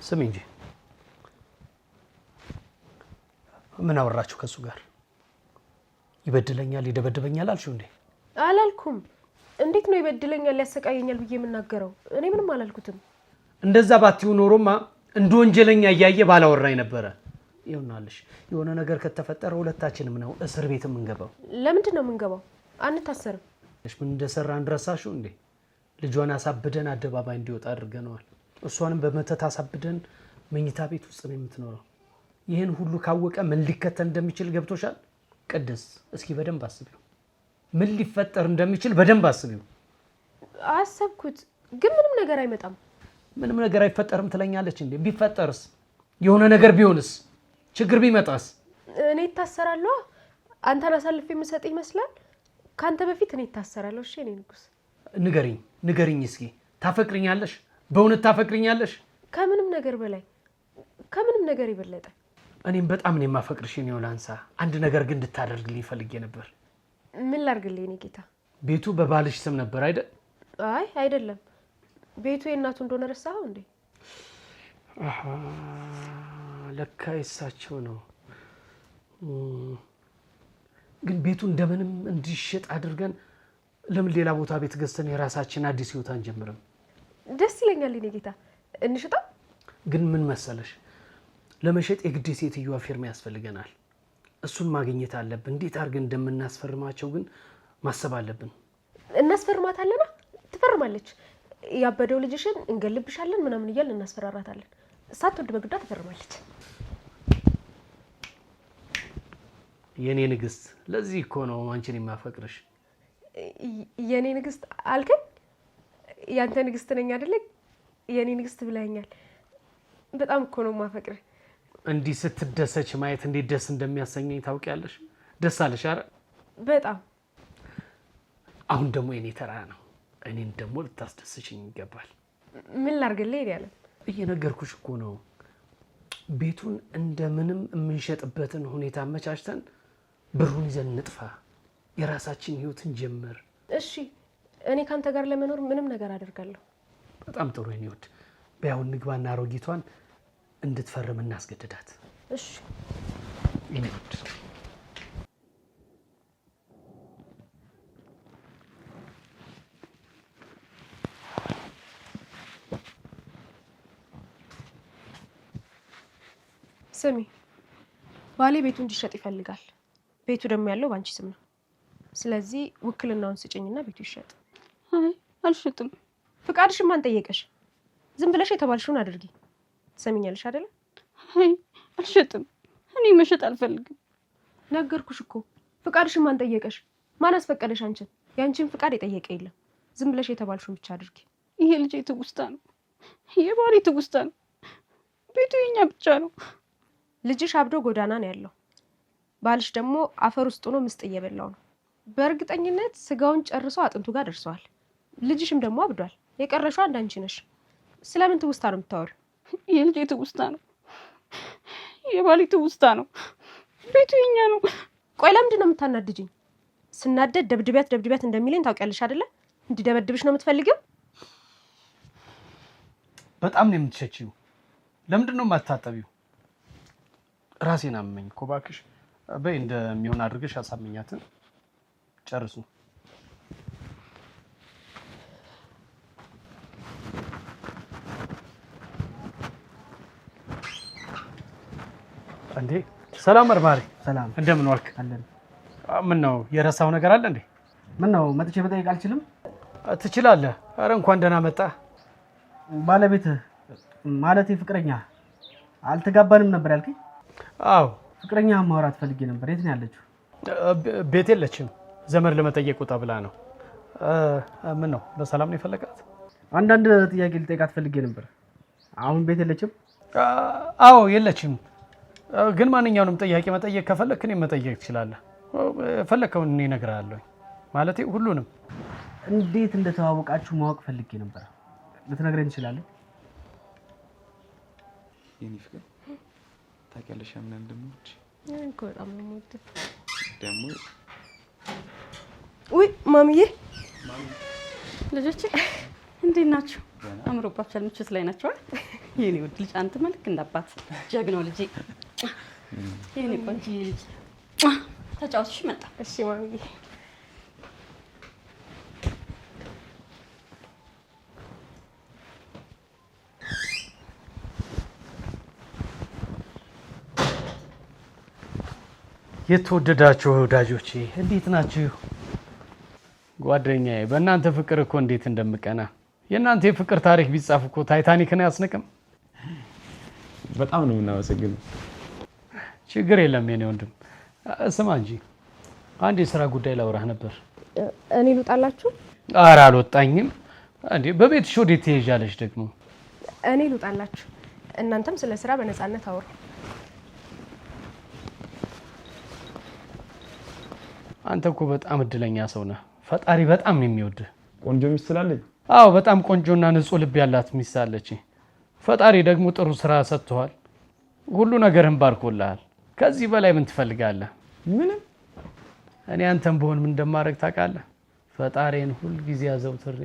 ስሚ እንጂ ምን አወራችሁ ከሱ ጋር? ይበድለኛል ይደበድበኛል አልሽው እንዴ? አላልኩም። እንዴት ነው ይበድለኛል ያሰቃየኛል ብዬ የምናገረው? እኔ ምንም አላልኩትም። እንደዛ ባትዩ ኖሮማ እንደ ወንጀለኛ ያያየ ባላወራኝ ነበረ። ይሆናልሽ የሆነ ነገር ከተፈጠረ ሁለታችንም ነው እስር ቤት የምንገባው። ለምንድን ነው የምንገባው? አንታሰርም። ምን እንደሰራን ረሳሽው እንዴ? ልጇን አሳብደን አደባባይ እንዲወጣ አድርገናል። እሷንም በመተት አሳብደን መኝታ ቤት ውስጥ ነው የምትኖረው። ይሄን ሁሉ ካወቀ ምን ሊከተል እንደሚችል ገብቶሻል? ቅድስት እስኪ በደንብ አስቢው። ምን ሊፈጠር እንደሚችል በደንብ አስቢው። አሰብኩት፣ ግን ምንም ነገር አይመጣም። ምንም ነገር አይፈጠርም ትለኛለች እንዴ? ቢፈጠርስ? የሆነ ነገር ቢሆንስ? ችግር ቢመጣስ? እኔ እታሰራለሁ? አንተን አሳልፌ የምሰጥ ይመስላል? ካንተ በፊት እኔ እታሰራለሁ። እሺ እኔ ንጉስ፣ ንገሪኝ እስኪ ታፈቅሪኛለሽ? በእውነት ታፈቅሪኛለሽ? ከምንም ነገር በላይ ከምንም ነገር ይበለጠ እኔም በጣም ነው የማፈቅርሽ። ነው ላንሳ አንድ ነገር ግን እንድታደርግልኝ ፈልጌ ነበር። ምን ላድርግልኝ? እኔ ጌታ ቤቱ በባልሽ ስም ነበር አይደል? አይ አይደለም፣ ቤቱ የእናቱ እንደሆነ ረሳኸው እንዴ? አሃ ለካ የሳቸው ነው። ግን ቤቱ እንደምንም እንዲሸጥ አድርገን ለምን ሌላ ቦታ ቤት ገዝተን የራሳችን አዲስ ህይወት አንጀምርም? ደስ ይለኛል እኔ ጌታ። እንሽጣ። ግን ምን መሰለሽ ለመሸጥ የግድ ሴትዮዋ ፊርማ ያስፈልገናል። እሱን ማግኘት አለብን። እንዴት አድርገን እንደምናስፈርማቸው ግን ማሰብ አለብን። እናስፈርማታለና ትፈርማለች። ያበደው ልጅሽን እንገልብሻለን ምናምን እያልን እናስፈራራታለን። ሳትወድ በግዷ ትፈርማለች። የኔ ንግስት፣ ለዚህ እኮ ነው አንቺን የማፈቅርሽ። የኔ ንግስት አልከኝ? ያንተ ንግስት ነኝ አይደል? የኔ ንግስት ብለኛል። በጣም እኮ ነው የማፈቅርህ። እንዲህ ስትደሰች ማየት እንዴት ደስ እንደሚያሰኘኝ ታውቂያለሽ? ደስ አለሽ አይደል? በጣም። አሁን ደግሞ የኔ ተራ ነው። እኔን ደግሞ ልታስደስችኝ ይገባል። ምን ላድርግልህ? ይያለ እየነገርኩሽ እኮ ነው። ቤቱን እንደምንም የምንሸጥበትን ሁኔታ አመቻችተን ብሩን ይዘን እንጥፋ፣ የራሳችን ህይወትን ጀምር። እሺ እኔ ካንተ ጋር ለመኖር ምንም ነገር አደርጋለሁ። በጣም ጥሩ የኔ ውድ። በያውን ንግባና አሮጊቷን እንድትፈርም እናስገድዳት። እሺ የኔ ውድ። ስሚ፣ ባሌ ቤቱ እንዲሸጥ ይፈልጋል። ቤቱ ደግሞ ያለው ባንቺ ስም ነው። ስለዚህ ውክልናውን ስጭኝና ቤቱ ይሸጥ። አይ አልሸጥም። ፍቃድሽን ማን ጠየቀሽ? ዝም ብለሽ የተባልሽውን አድርጊ። ትሰሚኛለሽ አይደል? አይ አልሸጥም። እኔ መሸጥ አልፈልግም። ነገርኩሽ እኮ። ፍቃድሽን ማን ጠየቀሽ? ማን አስፈቀደሽ አንቺን? ያንቺን ፍቃድ የጠየቀ የለም። ዝም ብለሽ የተባልሽውን ብቻ አድርጊ። ይሄ ልጅ ትውስታ ነው። የባሌ ትውስታ ነው። ቤቱ የኛ ብቻ ነው። ልጅሽ አብዶ ጎዳና ነው ያለው። ባልሽ ደግሞ አፈር ውስጥ ሆኖ ምስጥ እየበላው ነው። በእርግጠኝነት ስጋውን ጨርሶ አጥንቱ ጋር ደርሰዋል። ልጅሽም ደግሞ አብዷል። የቀረሽው አንቺ ነሽ። ስለምን ትውስታ ነው የምታወሪው? የልጄ ትውስታ ነው። የባሌ ትውስታ ነው። ቤቱ የኛ ነው። ቆይ ለምንድን ነው የምታናድጂኝ? ስናደድ ደብድቢያት እንደሚለኝ ታውቂያለሽ አይደለ? እንዲደበድብሽ ነው የምትፈልጊው? በጣም ነው የምትሸቺው። ለምንድን ነው የማታጠቢው? ራሴን አመመኝ እኮ እባክሽ። በይ እንደሚሆን አድርገሽ አሳመኛትን ጨርሱ። እንዴ ሰላም መርማሪ። ሰላም። እንደምን ዋልክ? አለን። ምን ነው የረሳው ነገር አለ እንዴ? ምን ነው መጥቼ መጠየቅ አልችልም? ትችላለህ። አረ እንኳን ደህና መጣ። ባለቤት ማለት ፍቅረኛ አልተጋባንም ነበር ያልከኝ? አዎ ፍቅረኛ ማውራት ፈልጌ ነበር። የት ነው ያለችው? ቤት የለችም። ዘመድ ለመጠየቅ ወጣ ብላ ነው። ምን ነው በሰላም ነው የፈለጋት? አንዳንድ ጥያቄ ልጠይቃት ፈልጌ ነበር። አሁን ቤት የለችም? አዎ የለችም። ግን ማንኛውንም ጥያቄ መጠየቅ ከፈለክ እኔ መጠየቅ ትችላለህ። ፈለከውን እኔ እነግርሃለሁ። ማለቴ ሁሉንም። እንዴት እንደተዋወቃችሁ ማወቅ ፈልጌ ነበር። ልትነግረኝ ትችላለህ? የኔ ፍቅር ታውቂያለሽ ምን እንደምወድሽ? እኮ በጣም ነው የምወድህ። ደግሞ ውይ ማሚዬ፣ ልጆቼ እንዴት ናችሁ? አምሮባችኋል። ምቾት ላይ ናችሁ? የኔ ውድ ልጅ አንተ መልክ እንዳባት ጀግናው ልጅ የኔ ቆንጆ ልጅ ተጫውተሽ መጣ። እሺ ማሚዬ። የተወደዳችሁ ወዳጆቼ እንዴት ናችሁ? ጓደኛዬ በእናንተ ፍቅር እኮ እንዴት እንደምቀና። የእናንተ የፍቅር ታሪክ ቢጻፍ እኮ ታይታኒክን አያስንቅም? በጣም ነው የምናመሰግነው። ችግር የለም የኔ ወንድም። ስማ እንጂ አንድ የሥራ ጉዳይ ላውራህ ነበር። እኔ ልውጣላችሁ? ኧረ አልወጣኝም። እንዴ በቤትሽ ወዴት ትሄጃለሽ ደግሞ? እኔ ልውጣላችሁ። እናንተም ስለ ስራ በነፃነት አውሩ። አንተ እኮ በጣም እድለኛ ሰው ነህ። ፈጣሪ በጣም ነው የሚወድህ። ቆንጆ ሚስት ስላለኝ? አዎ በጣም ቆንጆና ንጹህ ልብ ያላት ሚስት አለች። ፈጣሪ ደግሞ ጥሩ ስራ ሰጥቷል። ሁሉ ነገርህን ባርኮልሃል። ከዚህ በላይ ምን ትፈልጋለህ? ምንም። እኔ አንተም በሆን ምን እንደማደርግ ታውቃለህ? ፈጣሪን ሁል ጊዜ አዘውትሬ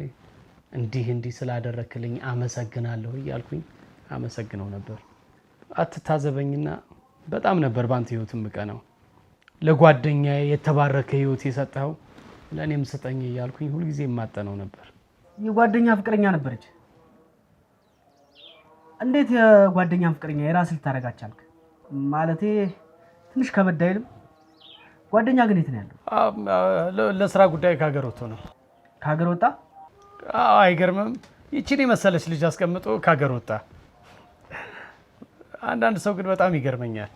እንዲህ ስላደረክልኝ አመሰግናለሁ እያልኩኝ አመሰግነው ነበር። አትታዘበኝና በጣም ነበር ባንተ ህይወት ምቀናው። ለጓደኛዬ የተባረከ ህይወት የሰጠው ለኔም ስጠኝ እያልኩኝ ሁሉ ጊዜ ማጠነው ነበር። የጓደኛ ፍቅረኛ ነበረች። እንዴት የጓደኛ ፍቅረኛ የራስ ልታረጋች አልክ? ማለቴ ትንሽ ከበድ አይልም? ጓደኛ ግን የት ነው ያለው? ለስራ ጉዳይ ከሀገር ወጥቶ ነው። ከሀገር ወጣ? አይገርምም? ይቺን የመሰለች ልጅ አስቀምጦ ከሀገር ወጣ። አንዳንድ ሰው ግን በጣም ይገርመኛል።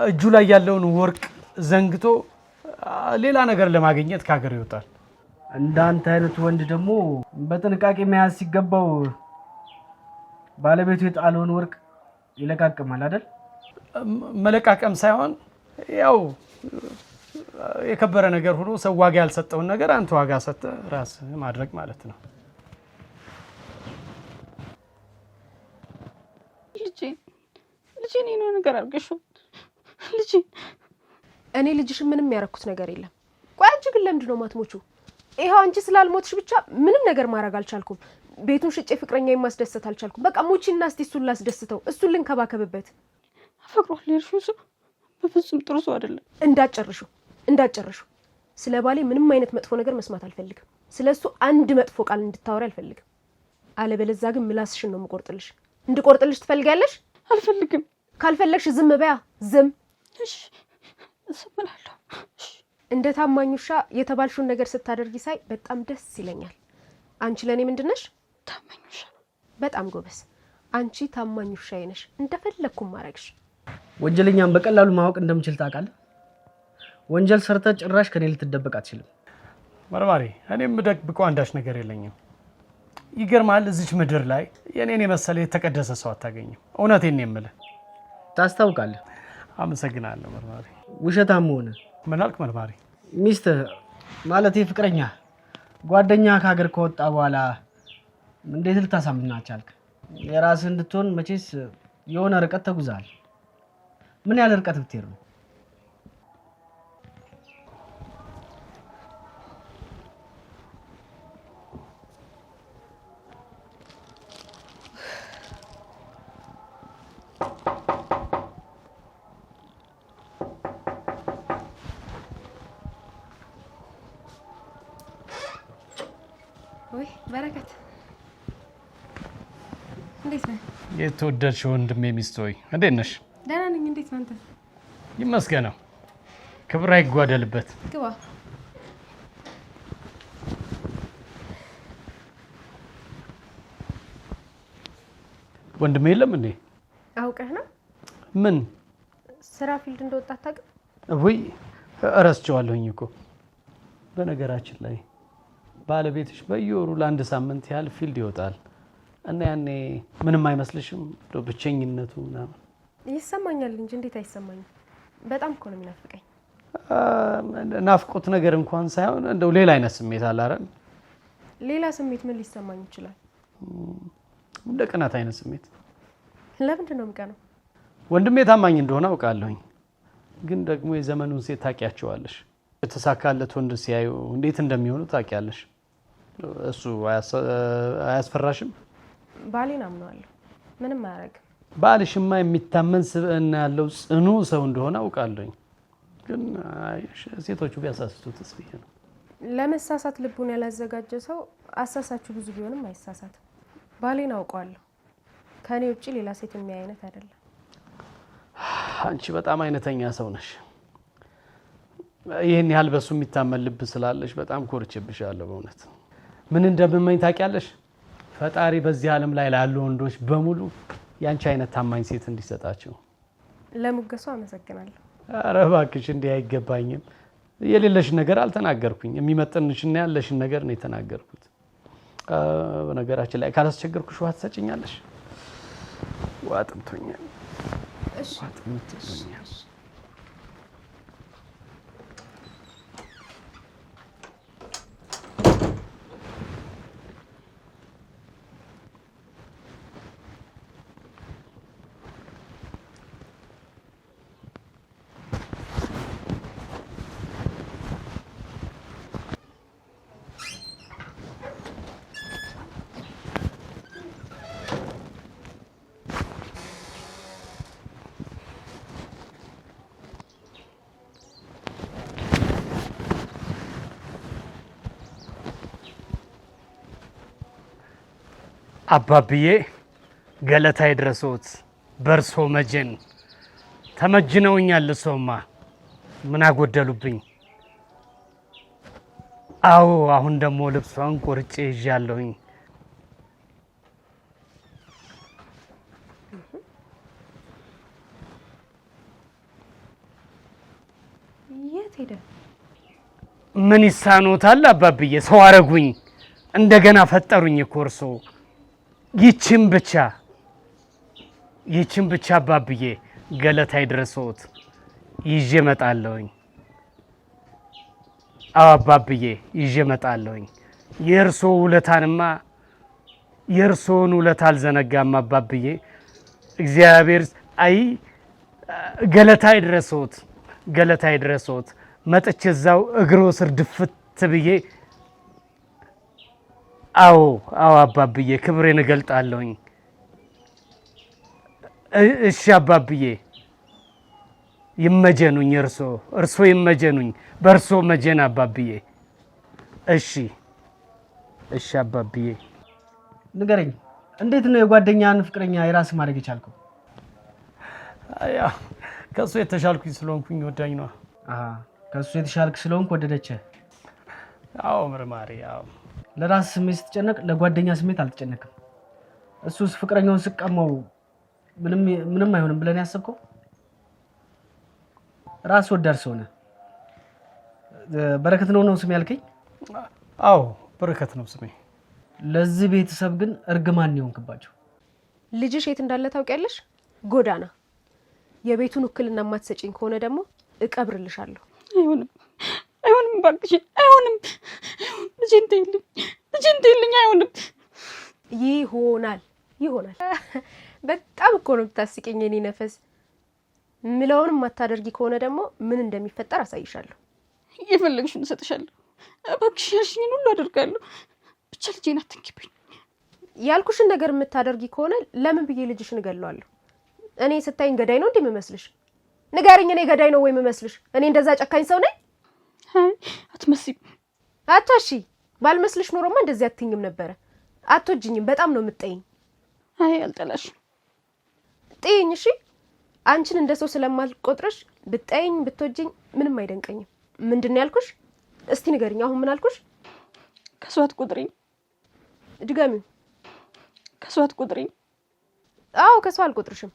እጁ ላይ ያለውን ወርቅ ዘንግቶ ሌላ ነገር ለማግኘት ከሀገር ይወጣል። እንዳንተ አይነት ወንድ ደግሞ በጥንቃቄ መያዝ ሲገባው ባለቤቱ የጣለውን ወርቅ ይለቃቅማል አይደል? መለቃቀም ሳይሆን ያው የከበረ ነገር ሆኖ ሰው ዋጋ ያልሰጠውን ነገር አንተ ዋጋ ሰጠ ራስ ማድረግ ማለት ነው። ልጄ ነው ነገር አድርገሽው ልጄ። እኔ ልጅሽን ምንም ያረኩት ነገር የለም። ቆይ አንቺ ግን ለምንድን ነው ማትሞቹ? ይሄው አንቺ ስላልሞትሽ ብቻ ምንም ነገር ማድረግ አልቻልኩም። ቤቱን ሽጬ ፍቅረኛዬን ማስደሰት አልቻልኩም። በቃ ሙቺና እስቲ እሱን ላስደስተው፣ እሱን ልንከባከብበት። አፈቅሯል ያልሽው ሰው በፍጹም ጥሩ ሰው አይደለም። እንዳጨርሹ ስለ ባሌ ምንም አይነት መጥፎ ነገር መስማት አልፈልግም። ስለሱ አንድ መጥፎ ቃል እንድታወሪ አልፈልግም። አለበለዚያ ግን ምላስሽን ነው የምቆርጥልሽ። እንድቆርጥልሽ ትፈልጊያለሽ? አልፈልግም። ካልፈለግሽ ዝም በያ። ዝም። እሺ እሰማለሁ። እሺ። እንደ ታማኝ ውሻ የተባልሽውን ነገር ስታደርጊ ሳይ በጣም ደስ ይለኛል። አንቺ ለኔ ምንድነሽ? ታማኝ ውሻ። በጣም ጎበዝ። አንቺ ታማኝ ውሻዬ ነሽ። እንደፈለኩ ማረግሽ። ወንጀለኛን በቀላሉ ማወቅ እንደምችል ታውቃለህ። ወንጀል ሰርተ ጭራሽ ከኔ ልትደበቅ አትችልም። መርማሪ፣ እኔም ምደብቀው አንዳች ነገር የለኝም። ይገርማል፣ እዚች ምድር ላይ የኔን የመሰለ የተቀደሰ ሰው አታገኝም። እውነቴን ነው የምልህ። ታስታውቃለህ። አመሰግናለሁ መርማሪ። ውሸታም ሆነ ምን አልክ መርማሪ? ሚስት ማለት ፍቅረኛ ጓደኛ ከሀገር ከወጣ በኋላ እንዴት ልታሳምናት ቻልክ? የራስህ እንድትሆን መቼስ የሆነ ርቀት ተጉዛል። ምን ያህል ርቀት ብትሄድ ነው? ወይ በረከት፣ እንዴት ነህ? የተወደድሽ ወንድሜ ሚስት ሆይ እንዴት ነሽ? ደህና ነኝ። እንዴት ነህ አንተ? ይመስገነው፣ ክብር አይጓደልበት። ግባ። ወንድሜ የለም እንዴ? አውቀህ ነው? ምን ስራ ፊልድ እንደወጣ አታውቅም? ወይ እረስቸዋለሁኝ እኮ። በነገራችን ላይ ባለቤትሽ በየወሩ ለአንድ ሳምንት ያህል ፊልድ ይወጣል እና ያኔ ምንም አይመስልሽም? ብቸኝነቱ ምናምን ይሰማኛል እንጂ እንዴት አይሰማኝም? በጣም እኮ ነው የሚናፍቀኝ። ናፍቆት ነገር እንኳን ሳይሆን እንደው ሌላ አይነት ስሜት አለ አይደል? ሌላ ስሜት ምን ሊሰማኝ ይችላል? እንደ ቅናት አይነት ስሜት። ለምንድን ነው የምቀነው? ወንድሜ ታማኝ እንደሆነ አውቃለሁኝ፣ ግን ደግሞ የዘመኑን ሴት ታውቂያቸዋለሽ። የተሳካለት ወንድ ሲያዩ እንዴት እንደሚሆኑ ታውቂያለሽ። እሱ አያስፈራሽም? ባሌን አምነዋለሁ። ምንም አያረግም። ባልሽማ የሚታመን ስብዕና ያለው ጽኑ ሰው እንደሆነ አውቃለሁ። ግን ሴቶቹ ቢያሳስቱትስ ብዬ ነው። ለመሳሳት ልቡን ያላዘጋጀ ሰው አሳሳችሁ ብዙ ቢሆንም አይሳሳትም። ባሌን አውቀዋለሁ። ከኔ ውጪ ሌላ ሴት የሚያይ አይነት አይደለም። አንቺ በጣም አይነተኛ ሰው ነሽ። ይሄን ያህል በሱ የሚታመን ልብ ስላለሽ በጣም ኮርቼብሻለሁ። በእውነት ምን እንደምመኝ ታውቂያለሽ? ፈጣሪ በዚህ ዓለም ላይ ላሉ ወንዶች በሙሉ ያንቺ አይነት ታማኝ ሴት እንዲሰጣቸው። ለሙገሱ አመሰግናለሁ። ኧረ እባክሽ እንዲህ አይገባኝም። የሌለሽ ነገር አልተናገርኩኝ። የሚመጥንሽና ያለሽን ነገር ነው የተናገርኩት። በነገራችን ላይ ካላስቸገርኩሽ ውሃ ትሰጪኛለሽ? ውሃ ጠምቶኛል። እሺ አባብዬ ገለታ ይድረሶት በርሶ መጀን ተመጅነውኛል። እሶማ ምን አጎደሉብኝ? አዎ አሁን ደግሞ ልብሷን ቆርጬ ይዣለሁኝ። የት ሄደ? ምን ይሳኖታል አባብዬ? ሰው አረጉኝ እንደገና ፈጠሩኝ እኮ እርሶ። ይችን ብቻ አባብዬ ገለታ ይድረሶት ይዤ እመጣለሁኝ። አዎ አባብዬ ይዤ እመጣለሁኝ። የእርሶን ውለታ አልዘነጋም አባብዬ። እግዚአብሔር ገለታ ይድረሶት መጥቼ እዛው እግሮ ስር ድፍት ብዬ አዎ አባብዬ ክብሬን እገልጣለሁኝ። እሺ አባብዬ ይመጀኑኝ። እርሶ ይመጀኑኝ። በርሶ መጀን አባብዬ። እሺ አባብዬ። ንገረኝ፣ እንዴት ነው የጓደኛን ፍቅረኛ የራስ ማድረግ የቻልከው? ከሱ የተሻልኩኝ ስለሆንኩኝ ወዳኝ ነው። ከሱ የተሻልክ ስለሆንክ ወደደች? አዎ ምርማሪ። አዎ ለራስ ስሜት ስትጨነቅ ለጓደኛ ስሜት አልተጨነቅም። እሱስ ፍቅረኛውን ስቀመው ምንም አይሆንም ብለን ያሰብከው? ራስ ወዳድ ሰው ነህ። በረከት ነው ስም ያልከኝ? አዎ በረከት ነው ስሜ። ለዚህ ቤተሰብ ግን እርግማን ይሆንክባቸው። ልጅሽ የት እንዳለ ታውቂያለሽ? ጎዳና። የቤቱን ውክልና የማትሰጪኝ ከሆነ ደግሞ እቀብርልሻለሁ። አይሆንም እባክሽ፣ አይሆንም። ልጄን ተይልኝ። አይሆንም። ይሆናል። በጣም እኮ ነው የምታስቂኝ የኔ ነፈስ። ምለውንም የማታደርጊ ከሆነ ደግሞ ምን እንደሚፈጠር አሳይሻለሁ። የፈለግሽውን እሰጥሻለሁ። እባክሽ ያልሽኝን ሁሉ አደርጋለሁ። ብቻ ልጄን አትንኪብኝ። ያልኩሽን ነገር የምታደርጊ ከሆነ ለምን ብዬ ልጅሽን እገለዋለሁ? እኔ ስታይኝ ገዳይ ነው እንዴ የምመስልሽ? ንገሪኝ፣ እኔ ገዳይ ነው ወይ የምመስልሽ? እኔ እንደዛ ጨካኝ ሰው ነኝ? አትመስይም። አታሺ። ባልመስልሽ ኖሮማ እንደዚህ አትይኝም ነበረ። አትወጂኝም፣ በጣም ነው የምትጠይኝ። አልጠላሽም። ጥይኝ። እሺ አንቺን እንደ ሰው ስለማልቆጥርሽ ብትጠይኝ ብትወጂኝ ምንም አይደንቀኝም። ምንድነው ያልኩሽ? እስቲ ንገሪኝ፣ አሁን ምን አልኩሽ? ከሰው አትቆጥሪኝ። ድገሚው። ከሰው አትቆጥሪኝ። አዎ ከሰው አልቆጥርሽም።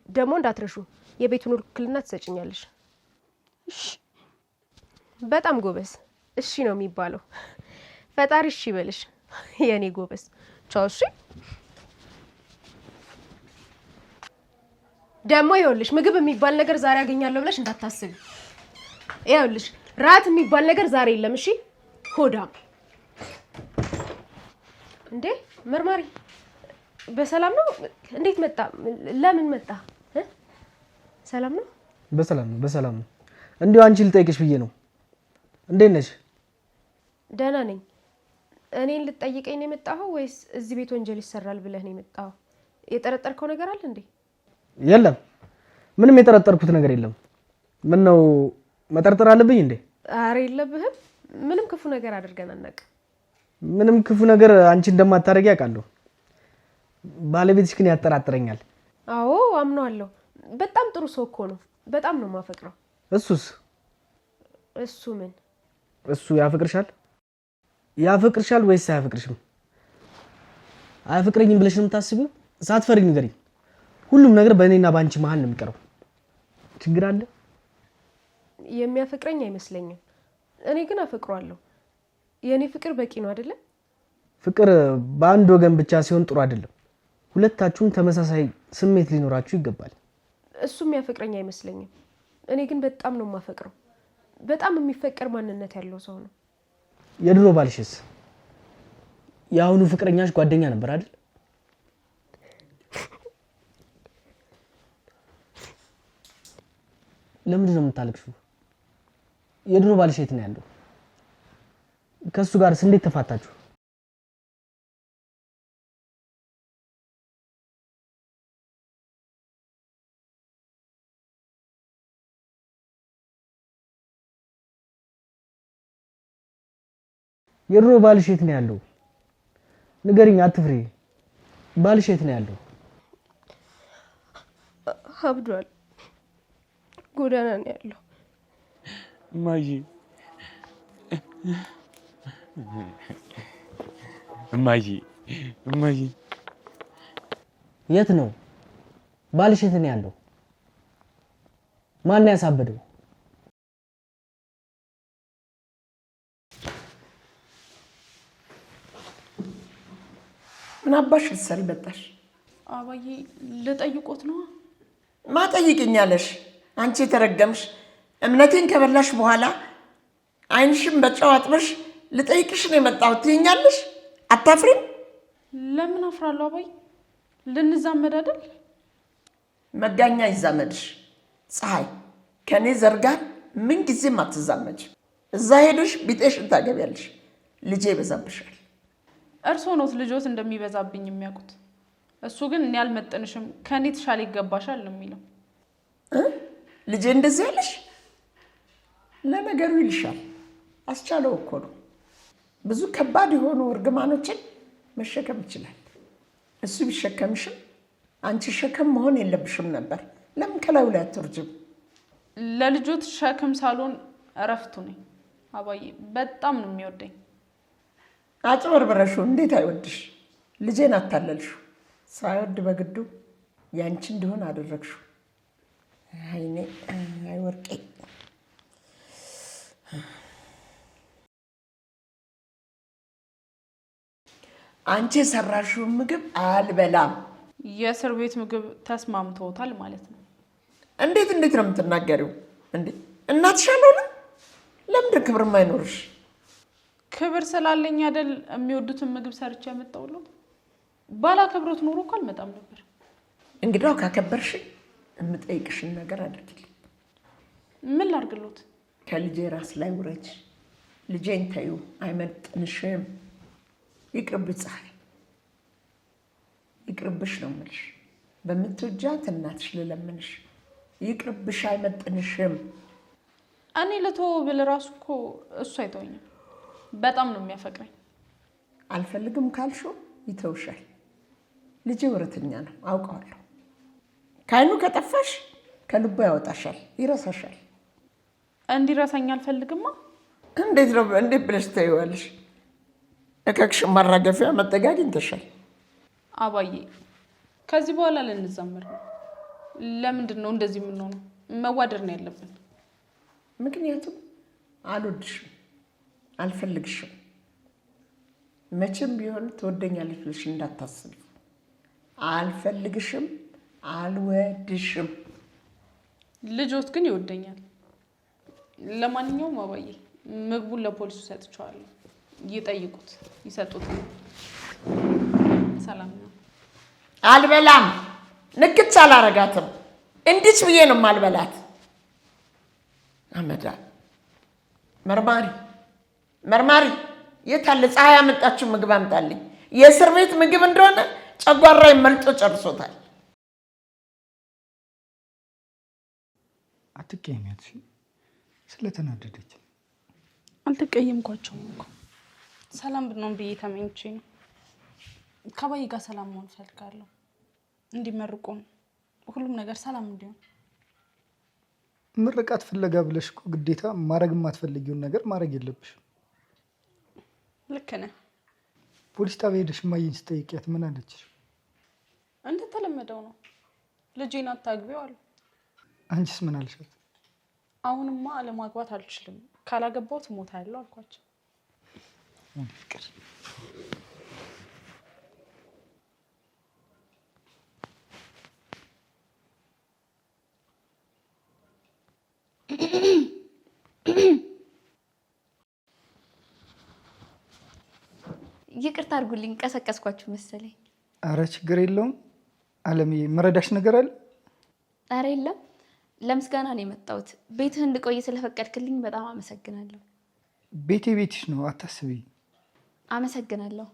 ደግሞ እንዳትረሹ የቤቱን ውክልና ትሰጭኛለሽ። እሺ። በጣም ጎበዝ። እሺ ነው የሚባለው። ፈጣሪ እሺ ይበልሽ የኔ ጎበዝ። ቻው። እሺ ደግሞ ይኸውልሽ ምግብ የሚባል ነገር ዛሬ አገኛለሁ ብለሽ እንዳታስቢ። ይኸውልሽ ራት የሚባል ነገር ዛሬ የለም። እሺ ሆዳም። እንዴ መርማሪ በሰላም ነው? እንዴት መጣ? ለምን መጣ? ሰላም ነው? በሰላም ነው። እንዲሁ አንቺ ልጠይቅሽ ብዬ ነው። እንዴት ነሽ? ደህና ነኝ። እኔን ልትጠይቀኝ ነው የመጣኸው ወይስ እዚህ ቤት ወንጀል ይሰራል ብለህ ነው የመጣኸው? የጠረጠርከው ነገር አለ እንዴ? የለም ምንም የጠረጠርኩት ነገር የለም። ምን ነው መጠርጠር አለብኝ እንዴ? አረ የለብህም። ምንም ክፉ ነገር አድርገን አናውቅም። ምንም ክፉ ነገር አንቺ እንደማታረጊ ያውቃለሁ። ባለቤትሽ ግን ያጠራጥረኛል። አዎ አምነዋለሁ። በጣም ጥሩ ሰው እኮ ነው። በጣም ነው ማፈቅረው። እሱስ? እሱ ምን? እሱ ያፈቅርሻል? ያፈቅርሻል ወይስ አያፈቅርሽም? አያፈቅረኝም ብለሽ ነው የምታስቢው? ሳትፈሪ ንገሪኝ። ሁሉም ነገር በእኔና ባንቺ መሀል ነው የሚቀረው። ችግር አለ? የሚያፈቅረኝ አይመስለኝም። እኔ ግን አፈቅሯለሁ። የኔ ፍቅር በቂ ነው አይደለ? ፍቅር በአንድ ወገን ብቻ ሲሆን ጥሩ አይደለም። ሁለታችሁም ተመሳሳይ ስሜት ሊኖራችሁ ይገባል። እሱም ያፈቅረኝ አይመስለኝም። እኔ ግን በጣም ነው የማፈቅረው። በጣም የሚፈቀር ማንነት ያለው ሰው ነው። የድሮ ባልሽስ? የአሁኑ ፍቅረኛሽ ጓደኛ ነበር አይደል? ለምንድን ነው የምታለቅሽው? የድሮ ባልሽ የት ነው ያለው? ከሱ ጋርስ እንዴት ተፋታችሁ? የድሮ ባልሽ የት ነው ያለው? ንገሪኝ፣ አትፍሪ። ባልሽ የት ነው ያለው? አብዷል። ጎዳና ነው ያለው። እማዬ እማዬ እማዬ የት ነው ባልሽ? የት ነው ያለው? ማን ያሳበደው? ምን አባሽ ልትሰሪ መጣሽ? አባዬ ልጠይቆት ነው። ማጠይቅኛለሽ? አንቺ የተረገምሽ እምነቴን ከበላሽ በኋላ ዓይንሽን በጨው አጥበሽ ልጠይቅሽ ነው የመጣሁት ትይኛለሽ? አታፍሪም? ለምን አፍራለሁ አባዬ? ልንዛመድ አይደል? መጋኛ ይዛመድሽ። ፀሐይ ከኔ ዘር ጋር ምን ጊዜም አትዛመጅ። እዛ ሄደሽ ቢጤሽን ታገቢያለሽ። ልጄ ይበዛብሻል። እርሶ ኖት ልጆት እንደሚበዛብኝ የሚያውቁት። እሱ ግን እኔ አልመጥንሽም፣ ከኔ ተሻለ ይገባሻል ነው የሚለው። ልጄ እንደዚህ ያለሽ? ለነገሩ ይልሻል። አስቻለው እኮ ነው። ብዙ ከባድ የሆኑ እርግማኖችን መሸከም ይችላል። እሱ ቢሸከምሽም አንቺ ሸከም መሆን የለብሽም ነበር። ለምን ከላዩ ላይ አትወርጅም? ለልጆት ሸክም ሳልሆን እረፍቱ ነኝ። አባዬ በጣም ነው የሚወደኝ። አጭበርብረሽው እንዴት አይወድሽ? ልጄን አታለልሽው። ሳይወድ በግዱ ያንቺ እንዲሆን አደረግሽው። አይኔ አይወርቄ። አንቺ የሰራሽውን ምግብ አልበላም። የእስር ቤት ምግብ ተስማምቶታል ማለት ነው? እንዴት ነው የምትናገሪው? እንዴ እናትሽ አልሆነም? ለምንድን ክብር የማይኖርሽ? ክብር ስላለኝ አይደል የሚወዱትን ምግብ ሰርቼ ያመጣሁልዎት። ባላከብሮት ኖሮ እኮ አልመጣም ነበር። እንግዲያው ካከበርሽ የምጠይቅሽን ነገር አድርጊልኝ። ምን ላድርግልዎት? ከልጄ ራስ ላይ ውረጅ። ልጄን ተይው፣ አይመጥንሽም። ይቅርብሽ ፀሐይ፣ ይቅርብሽ ነው የምልሽ። በምትወጃት እናትሽ ልለምንሽ፣ ይቅርብሽ፣ አይመጥንሽም። እኔ ልተወው ብል ራሱ እኮ እሱ አይተወኝም። በጣም ነው የሚያፈቅረኝ። አልፈልግም ካልሽው ይተውሻል። ልጄ ወረተኛ ነው አውቀዋለሁ። ከዓይኑ ከጠፋሽ ከልቡ ያወጣሻል፣ ይረሳሻል። እንዲረሳኝ አልፈልግማ። እንዴት ብለሽ ትይዋለሽ? እከክሽ ማራገፊያ መጠጊያ አግኝተሻል። አባዬ ከዚህ በኋላ ልንዛመድ ነው። ለምንድን ነው እንደዚህ የምንሆነው? መዋደድ ነው ያለብን። ምክንያቱም አልወድሽም፣ አልፈልግሽም። መቼም ቢሆን ትወደኛለሽ ብለሽ እንዳታስቢ። አልፈልግሽም፣ አልወድሽም። ልጆት ግን ይወደኛል። ለማንኛውም አባዬ ምግቡን ለፖሊሱ ሰጥቼዋለሁ። ይጠይቁት፣ ይሰጡት። ሰላም ነው። አልበላም። ንክች አላረጋትም። እንዲች ብዬ ነው ማልበላት። አመዳ መርማሪ የት አለ? ፀሐይ ያመጣችው ምግብ አምጣልኝ። የእስር ቤት ምግብ እንደሆነ ጨጓራዬን መልጦ ጨርሶታል። አትቀየሚያት ስለተናደደች። አልተቀየምኳቸውም እኮ ሰላም ብንሆን ብዬ ተመኝቼ ነው። ከባይ ጋር ሰላም መሆን ፈልጋለሁ። እንዲመርቁም ሁሉም ነገር ሰላም እንዲሆን። ምርቃት ፍለጋ ብለሽ እኮ ግዴታ ማድረግ የማትፈልጊውን ነገር ማድረግ የለብሽም። ልክ ነህ። ፖሊስ ጣቢያ ሄደሽ እማዬን ስጠይቂያት ምን አለችሽ? እንደተለመደው ነው፣ ልጄን አታግቢው አሉ። አንቺስ ምን አልሻት? አሁንማ አለማግባት አልችልም፣ ካላገባሁት እሞታለሁ አልኳቸው። ይቅርታ አድርጉልኝ፣ ቀሰቀስኳችሁ መሰለኝ። አረ ችግር የለውም አለምዬ። መረዳሽ ነገር አለ? አረ የለም፣ ለምስጋና ነው የመጣሁት። ቤትህ እንድቆይ ስለፈቀድክልኝ በጣም አመሰግናለሁ። ቤቴ ቤትሽ ነው፣ አታስቢ። አመሰግናለሁ።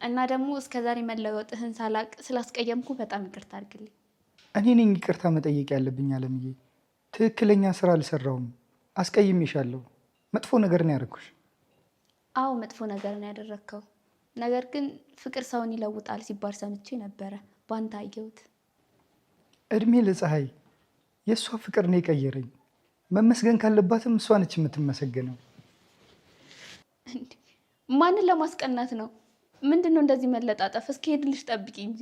እና ደግሞ እስከዛሬ መለወጥህን ሳላቅ ስላስቀየምኩ በጣም ይቅርታ አድርግልኝ። እኔ ነኝ ይቅርታ መጠየቅ ያለብኝ አለምዬ። ትክክለኛ ስራ አልሰራሁም፣ አስቀይሜሻለሁ። መጥፎ ነገር ነው ያደረኩሽ። አዎ መጥፎ ነገር ነው ያደረግከው። ነገር ግን ፍቅር ሰውን ይለውጣል ሲባል ሰምቼ ነበረ፣ ባንተ አየሁት። እድሜ ለፀሐይ፣ የእሷ ፍቅር ነው የቀየረኝ። መመስገን ካለባትም እሷ ነች የምትመሰገነው። ማንን ለማስቀናት ነው? ምንድን ነው እንደዚህ መለጣጠፍ? እስኪ ሄድልሽ ጠብቂ እንጂ።